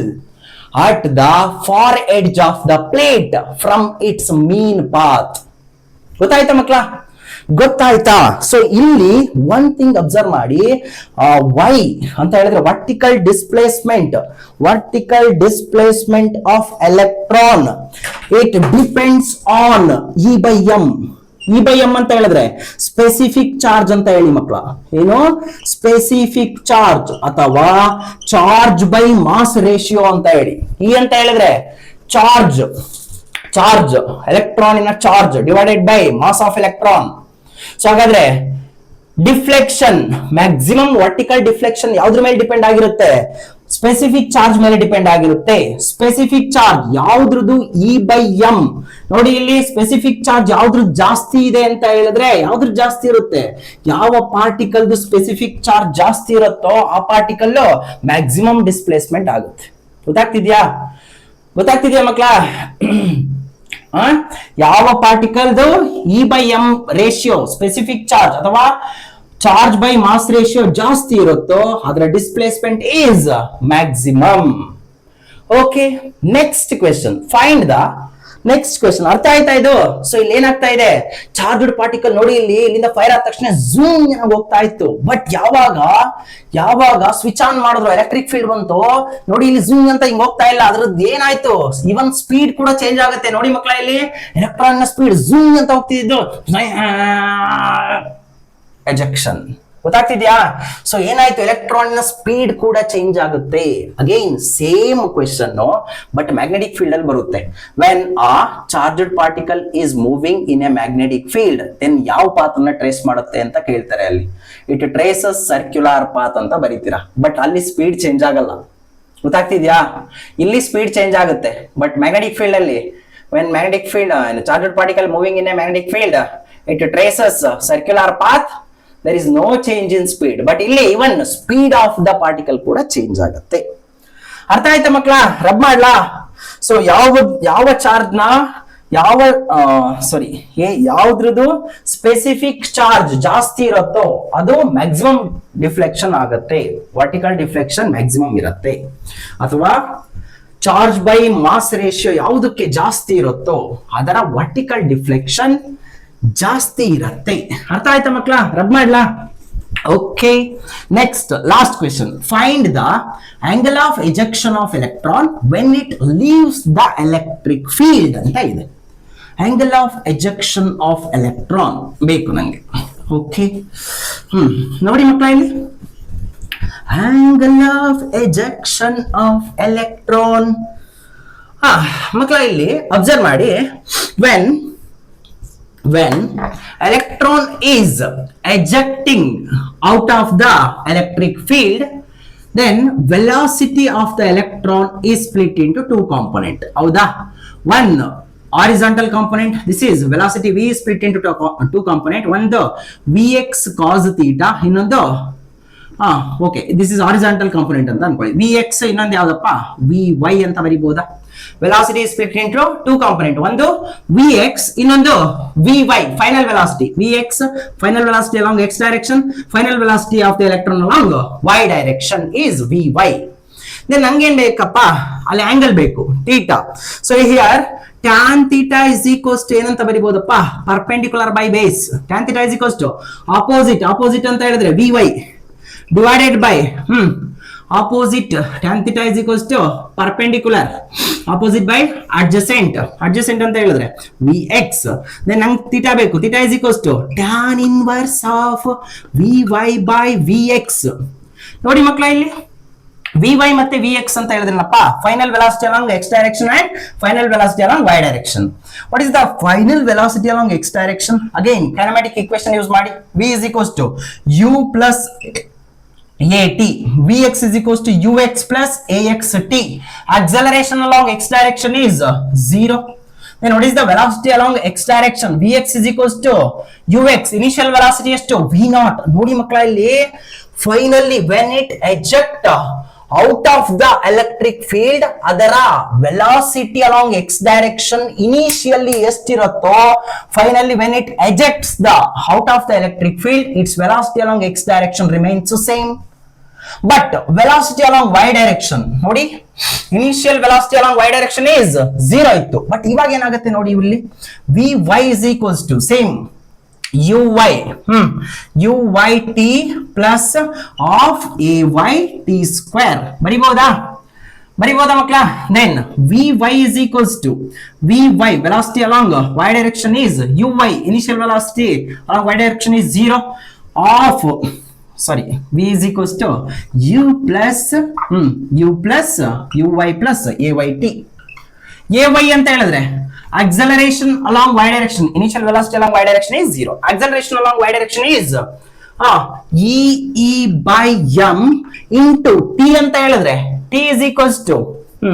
at the far edge of the plate from its mean path. ಗೊತ್ತಾಯ್ತಾ ಮಕ್ಕಳ? ಗೊತ್ತಾಯ್ತಾ? ಸೊ ಇಲ್ಲಿ ಒನ್ ಥಿಂಗ್ ಅಬ್ಸರ್ವ್ ಮಾಡಿ, ವೈ ಅಂತ ಹೇಳಿದ್ರೆ vertical displacement of electron, it depends on E by M. E by M ಅಂತ ಹೇಳಿದ್ರೆ ಸ್ಪೆಸಿಫಿಕ್ ಚಾರ್ಜ್ ಅಂತ ಹೇಳಿ ಮಕ್ಕಳ. ಏನು? ಸ್ಪೆಸಿಫಿಕ್ ಚಾರ್ಜ್ ಅಥವಾ ಚಾರ್ಜ್ ಬೈ ಮಾಸ್ ರೇಷಿಯೋ ಅಂತ ಹೇಳಿ. ಇ ಅಂತ ಹೇಳಿದ್ರೆ ಚಾರ್ಜ್ ಎಲೆಕ್ಟ್ರಾನಿನ charge divided by mass of electron. So ಹಾಗಾದ್ರೆ ಡಿಫ್ಲೆಕ್ಷನ್, ಮ್ಯಾಕ್ಸಿಮಮ್ ವರ್ಟಿಕಲ್ ಡಿಫ್ಲೆಕ್ಷನ್ ಯಾವ್ದ್ರ ಮೇಲೆ ಡಿಪೆಂಡ್ ಆಗಿರುತ್ತೆ? ಸ್ಪೆಸಿಫಿಕ್ ಚಾರ್ಜ್ ಮೇಲೆ ಡಿಪೆಂಡ್ ಆಗಿರುತ್ತೆ. Specific charge ಯಾವ್ದ್ರದ್ದು? E by M. ನೋಡಿ ಇಲ್ಲಿ ಸ್ಪೆಸಿಫಿಕ್ ಚಾರ್ಜ್ ಯಾವ್ದ್ರ ಜಾಸ್ತಿ ಇದೆ ಅಂತ ಹೇಳಿದ್ರೆ ಯಾವ್ದ್ರ ಜಾಸ್ತಿ ಇರುತ್ತೆ? ಯಾವ ಪಾರ್ಟಿಕಲ್ ಸ್ಪೆಸಿಫಿಕ್ ಚಾರ್ಜ್ ಜಾಸ್ತಿ ಇರುತ್ತೋ ಆ ಪಾರ್ಟಿಕಲ್ ಮ್ಯಾಕ್ಸಿಮಮ್ ಡಿಸ್ಪ್ಲೇಸ್ಮೆಂಟ್ ಆಗುತ್ತೆ. ಗೊತ್ತಾಗ್ತಿದ್ಯಾ ಮಕ್ಕಳ? ಯಾವ ಪಾರ್ಟಿಕಲ್ದು E by M ratio, specific charge ಅಥವಾ ಚಾರ್ಜ್ ಬೈ ಮಾಸ್ ರೇಷಿಯೋ ಜಾಸ್ತಿ ಇರುತ್ತೋ ಅದರ displacement is maximum. Okay, next question, find the next question. ಅರ್ಥ ಆಯ್ತಾ ಇದು? ಸೊ ಇಲ್ಲಿ ಏನಾಗ್ತಾ ಇದೆ, ಚಾರ್ಜ್ಡ್ ಪಾರ್ಟಿಕಲ್ ನೋಡಿ ಇಲ್ಲಿ ಇಲ್ಲಿಂದ ಫೈರ್ ಆದ ತಕ್ಷಣ ಝೂಮ್ ಹೋಗ್ತಾ ಇತ್ತು. ಬಟ್ ಯಾವಾಗ ಸ್ವಿಚ್ ಆನ್ ಮಾಡಿದ್ರು ಎಲೆಕ್ಟ್ರಿಕ್ ಫೀಲ್ಡ್ ಬಂತು, ನೋಡಿ ಇಲ್ಲಿ ಝೂಮ್ ಅಂತ ಹಿಂಗ್ ಹೋಗ್ತಾ ಇಲ್ಲ. ಅದ್ರದ್ದು ಏನಾಯ್ತು, ಇವನ್ ಸ್ಪೀಡ್ ಕೂಡ ಚೇಂಜ್ ಆಗುತ್ತೆ. ನೋಡಿ ಮಕ್ಕಳ, ಇಲ್ಲಿ ಎಲೆಕ್ಟ್ರಾನ್ ನ ಸ್ಪೀಡ್ ಝೂಮ್ ಅಂತ ಹೋಗ್ತಿದ್ದು, ಎಜೆಕ್ಷನ್. ಗೊತ್ತಾಗ್ತಿದ್ಯಾ? ಸೊ ಏನಾಯ್ತು, ಎಲೆಕ್ಟ್ರಾನ್ ನ ಸ್ಪೀಡ್ ಕೂಡ ಚೇಂಜ್ ಆಗುತ್ತೆ. Again same question, but magnetic field ಅಲ್ಲಿ ಬರುತ್ತೆ. ವೆನ್ ಆ charged particle is moving in a magnetic field, then ಯಾವ ಪಾತ್ ಅನ್ನ ಟ್ರೇಸ್ ಮಾಡುತ್ತೆ ಅಂತ ಕೇಳ್ತಾರೆ. ಅಲ್ಲಿ ಇಟ್ ಟ್ರೇಸಸ್ ಸರ್ಕ್ಯುಲರ್ ಪಾತ್ ಅಂತ ಬರೀತೀರಾ, ಬಟ್ ಅಲ್ಲಿ ಸ್ಪೀಡ್ ಚೇಂಜ್ ಆಗಲ್ಲ. ಗೊತ್ತಾಗ್ತಿದ್ಯಾ? ಇಲ್ಲಿ ಸ್ಪೀಡ್ ಚೇಂಜ್ ಆಗುತ್ತೆ, ಬಟ್ ಮ್ಯಾಗ್ನೆಟಿಕ್ ಫೀಲ್ಡ್ ಅಲ್ಲಿ when magnetic field charged particle moving in a magnetic field, it traces circular path, there is no change in speed. but ಇಲ್ಲಿ even speed of the particle ಕೂಡ ಚೇಂಜ್ ಆಗುತ್ತೆ. ಅರ್ಥ ಆಯ್ತಾ ಮಕ್ಕಳ? ರಬ್ ಮಾಡ್ಲಾ? ಸೊ ಯಾವ ಚಾರ್ಜ್ ನ ಯಾವ್ದ್ರದ್ದು ಸ್ಪೆಸಿಫಿಕ್ ಚಾರ್ಜ್ ಜಾಸ್ತಿ ಇರುತ್ತೋ ಅದು ಮ್ಯಾಕ್ಸಿಮಮ್ ಡಿಫ್ಲೆಕ್ಷನ್ ಆಗುತ್ತೆ, ವರ್ಟಿಕಲ್ ಡಿಫ್ಲೆಕ್ಷನ್ ಮ್ಯಾಕ್ಸಿಮಮ್ ಇರುತ್ತೆ. ಅಥವಾ ಚಾರ್ಜ್ ಬೈ ಮಾಸ್ ರೇಷಿಯೋ ಯಾವುದಕ್ಕೆ ಜಾಸ್ತಿ ಇರುತ್ತೋ ಅದರ ವರ್ಟಿಕಲ್ ಡಿಫ್ಲೆಕ್ಷನ್ ಜಾಸ್ತಿ ಇರುತ್ತೆ. ಅರ್ಥ ಆಯ್ತಾ ಮಕ್ಕಳ? ರಬ್ ಮಾಡ್ಲಾ? Okay, next last question. Find the angle of ejection of electron when it leaves the electric field ಅಂತ ಇದೆ. Angle of ejection of electron ಬೇಕು ನಂಗೆ. ಓಕೆ, ನೋಡಿ ಮಕ್ಕಳ, ಇಲ್ಲಿ angle of ejection of electron. ಮಕ್ಕಳ ಇಲ್ಲಿ ಅಬ್ಸರ್ವ್ ಮಾಡಿ, when electron is ejecting out of the electric field, then velocity of the electron is split into two component. howda? One horizontal component, this is velocity v is split into two component. one the vx cos theta, ಇನ್ನೊಂದು okay this is horizontal component ಅಂತ ಅನ್ಕೊಳ್ಳಿ. vx ಇನ್ನೊಂದು ಯಾವ್ದಪ್ಪ, vy ಅಂತ ಬರೀಬಹುದಾ? velocity is split into two component, ಒಂದು vx ಇನ್ನೊಂದು vy. final velocity vx, final velocity along x direction, final velocity of the electron along y direction is vy. then ನಂಗೇನ್ ಬೇಕಪ್ಪ, ಅಲ್ಲಿ ಆಂಗಲ್ ಬೇಕು theta. So here tan theta is equals to ಏನಂತ ಬರಿಬಹುದಪ್ಪ, perpendicular by base. tan theta is equals to opposite ಅಂತ ಹೇಳಿದ್ರೆ vy divided by opposite. tan theta is equals to perpendicular, opposite by adjacent ಅಂತ ಹೇಳಿದ್ರೆ vx. then ನಂಗೆ theta ಬೇಕು, theta is equals to tan inverse of vy by vx. ನೋಡಿ ಮಕ್ಕಳ, ಇಲ್ಲಿ vy ಮತ್ತೆ vx ಅಂತ ಹೇಳಿದ್ರನಪ್ಪ, final velocity along x direction and final velocity along y direction. what is the final velocity along x direction? again kinematic equation use ಮಾಡಿ, v is equals to u plus at, vx is equals to ux plus axt. acceleration along x direction is 0. Then what is the velocity along x direction? Vx is equals to ux. Initial velocity ಎಷ್ಟು v naught. ನೋಡಿ ಮಕ್ಕಳ ಇಲ್ಲಿ finally when it eject out of the electric field, ಅದರ velocity along x direction initially ಎಷ್ಟಿರುತ್ತೋ finally when it ejects the out of the electric field, its velocity along x direction remains the same. But velocity along y direction ನೋಡಿ, initial velocity along y direction is 0 ಇತ್ತು. ಬಟ್ ಇವಾಗ ಏನಾಗುತ್ತೆ ನೋಡಿ, ಇಲ್ಲಿ vy is equals to same uyt plus of ayt square ಬರಿಬಹುದಾ ಮಕ್ಕಳ? Then vy is equals to vy velocity along y direction is uy, initial velocity along y direction is 0 of v is equals to u plus uy plus ayt. ay ಅಂತ ಹೇಳಿದ್ರೆ acceleration along y direction, initial velocity along y direction is 0. Acceleration along y direction is e by m into t ಅಂತ ಹೇಳಿದ್ರೆ t is equals to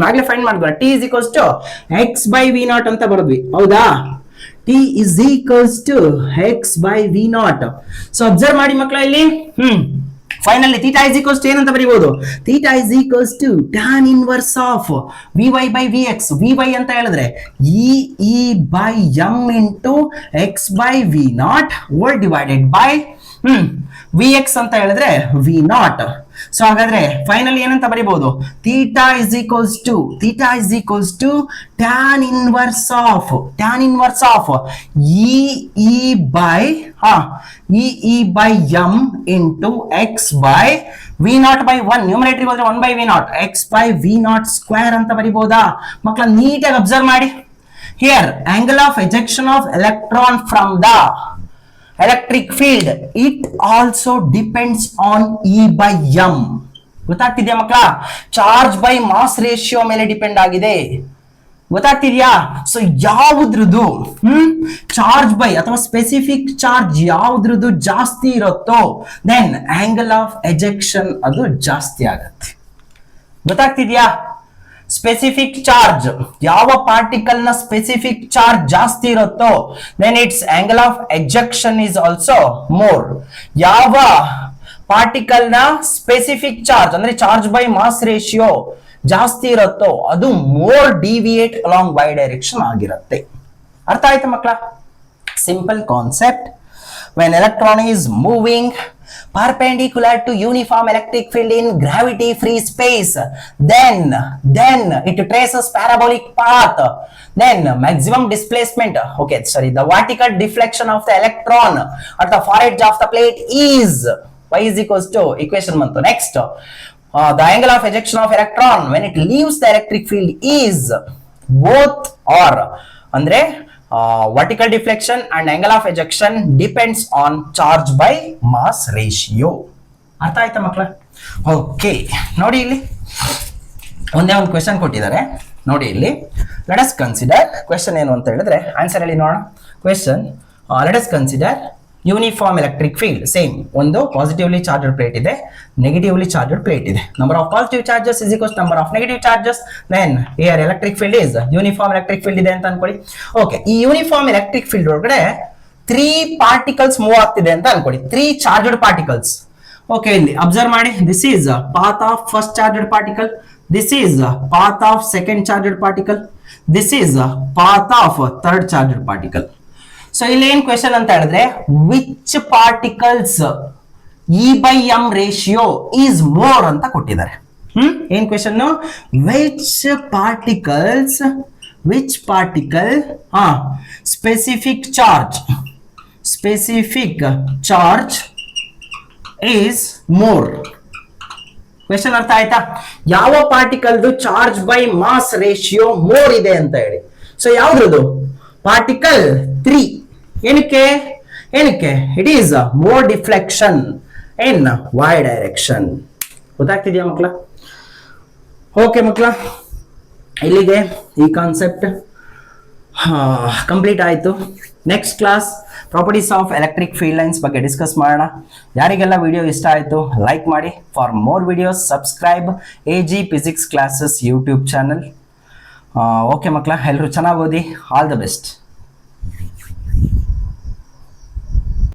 ಆಗ್ಲೇ ಫೈಂಡ್ ಮಾಡಿದ್ವಿ, t is equals to x by v naught ಅಂತ ಬರೆದ್ವಿ, ಹೌದಾ? t is equals to x by v naught. So observe ಮಾಡಿ ಮಕ್ಕಳ, ಇಲ್ಲಿ finally theta is equals to ಏನಂತ ಬರೀಬಹುದು? theta is equals to tan inverse of vy by vx. vy ಅಂತ ಹೇಳಿದ್ರೆ e by m into x by v naught all divided by vx ಅಂತ ಹೇಳಿದ್ರೆ v naught. ಸೊ ಹಾಗಾದ್ರೆ ಫೈನಲಿ ಏನಂತ ಬರೀಬಹುದು? theta is equals to tan inverse of e by m into x by v naught by 1, numerator ಹೋದ್ರೆ 1 by v naught, x by v naught square ಅಂತ ಬರೀಬಹುದಾ ಮಕ್ಕಳ? ನೀಟಾಗಿ ಅಬ್ಸರ್ವ್ ಮಾಡಿ. Here angle of ejection of electron from the electric field, it also depends on e by m. ಗೊತ್ತಾಗ್ತಿದ್ಯಾ ಮಕ್ಕಳ? ಚಾರ್ಜ್ ಬೈ ಮಾಸ್ ರೇಷಿಯೋ ಮೇಲೆ ಡಿಪೆಂಡ್ ಆಗಿದೆ, ಗೊತ್ತಾಗ್ತಿದ್ಯಾ? ಸೊ ಯಾವುದ್ರದ್ದು ಚಾರ್ಜ್ ಬೈ ಅಥವಾ ಸ್ಪೆಸಿಫಿಕ್ ಚಾರ್ಜ್ ಯಾವುದ್ರದ್ದು ಜಾಸ್ತಿ ಇರುತ್ತೋ ದೆನ್ ಆಂಗಲ್ ಆಫ್ ಎಜೆಕ್ಷನ್ ಅದು ಜಾಸ್ತಿ ಆಗತ್ತೆ. ಗೊತ್ತಾಗ್ತಿದ್ಯಾ? ಸ್ಪೆಸಿಫಿಕ್ ಚಾರ್ಜ್, ಯಾವ ಪಾರ್ಟಿಕಲ್ ನ ಸ್ಪೆಸಿಫಿಕ್ ಚಾರ್ಜ್ ಜಾಸ್ತಿ ಇರುತ್ತೋ then its angle of ejection is also more. ಯಾವ ಪಾರ್ಟಿಕಲ್ ನ ಸ್ಪೆಸಿಫಿಕ್ ಚಾರ್ಜ್ ಅಂದ್ರೆ ಚಾರ್ಜ್ ಬೈ ಮಾಸ್ ರೇಷಿಯೋ ಜಾಸ್ತಿ ಇರುತ್ತೋ ಅದು more deviate along Y direction ಆಗಿರುತ್ತೆ. ಅರ್ಥ ಆಯ್ತಾ ಮಕ್ಕಳ? Simple concept. when electron is moving perpendicular to uniform electric field in gravity free space, then it traces parabolic path, then maximum displacement, the vertical deflection of the electron at the far edge of the plate is y is equals to equation mantu. Next, the angle of ejection of electron when it leaves the electric field is both or andre vertical deflection and angle of ejection depends on charge by mass ratio. ಅರ್ಥ ಆಯ್ತಾ ಮಕ್ಕಳ? ಓಕೆ, ನೋಡಿ ಇಲ್ಲಿ ಒಂದೇ ಒಂದು ಕ್ವೆಶನ್ ಕೊಟ್ಟಿದ್ದಾರೆ, ನೋಡಿ ಇಲ್ಲಿ. ಲೆಟ್ ಅಸ್ ಕನ್ಸಿಡರ್ ಕ್ವೆಶನ್ ಏನು ಅಂತ ಹೇಳಿದ್ರೆ ಆನ್ಸರ್ ಹೇಳಿ ನೋಡೋಣ. Question, let us consider uniform electric field. Same ಒಂದು ಪಾಸಿಟಿವ್ಲಿ ಚಾರ್ಜಡ್ ಪ್ಲೇಟ್ ಇದೆ, ನೆಗೆಟಿವ್ಲಿ ಚಾರ್ಜಡ್ ಪ್ಲೇಟ್ ಇದೆ. Number of positive charges is equals number of negative charges. Then here electric field is uniform electric field ಇದೆ ಅಂತ ಅನ್ಕೊಳ್ಳಿ. ಓಕೆ, ಈ ಯೂನಿಫಾರ್ಮ್ ಎಲೆಕ್ಟ್ರಿಕ್ ಫೀಲ್ಡ್ ಒಳಗಡೆ 3 ಪಾರ್ಟಿಕಲ್ಸ್ ಮೂವ್ ಆಗ್ತಿದೆ ಅಂತ ಅನ್ಕೊಳ್ಳಿ, 3 ಚಾರ್ಜಡ್ ಪಾರ್ಟಿಕಲ್ಸ್. ಓಕೆ, ಇಲ್ಲಿ ಅಬ್ಸರ್ವ್ ಮಾಡಿ, this is path of first charged particle, this is path of second charged particle, this is path of third charged particle. So ಇಲ್ಲಿ ಏನ್ ಕ್ವೆಶನ್ ಅಂತ ಹೇಳಿದ್ರೆ which particles e by M ratio is more ಅಂತ ಕೊಟ್ಟಿದ್ದಾರೆ. ಏನ್ question? Which particle specific charge is more. Question ಅರ್ಥ ಆಯ್ತಾ? ಯಾವ ಪಾರ್ಟಿಕಲ್ದು charge by mass ratio more ಇದೆ ಅಂತ ಹೇಳಿ. ಸೊ ಯಾವ್ದ್ರದ್ದು? ಪಾರ್ಟಿಕಲ್ 3. ಏನಕ್ಕೆ? It is more deflection in Y direction. ಗೊತ್ತಾಗ್ತಿದ್ಯಾ ಮಕ್ಕಳ? ಓಕೆ ಮಕ್ಕಳ, ಇಲ್ಲಿಗೆ ಈ ಕಾನ್ಸೆಪ್ಟ್ ಕಂಪ್ಲೀಟ್ ಆಯ್ತು. Next class properties of electric field lines ಬಗ್ಗೆ ಡಿಸ್ಕಸ್ ಮಾಡೋಣ. ಯಾರಿಗೆಲ್ಲ ವಿಡಿಯೋ ಇಷ್ಟ ಆಯ್ತು ಲೈಕ್ ಮಾಡಿ. For more videos subscribe AG physics classes YouTube channel. Okay ಮಕ್ಕಳ, ಎಲ್ಲರೂ ಚೆನ್ನಾಗಿ ಓದಿ. All the best.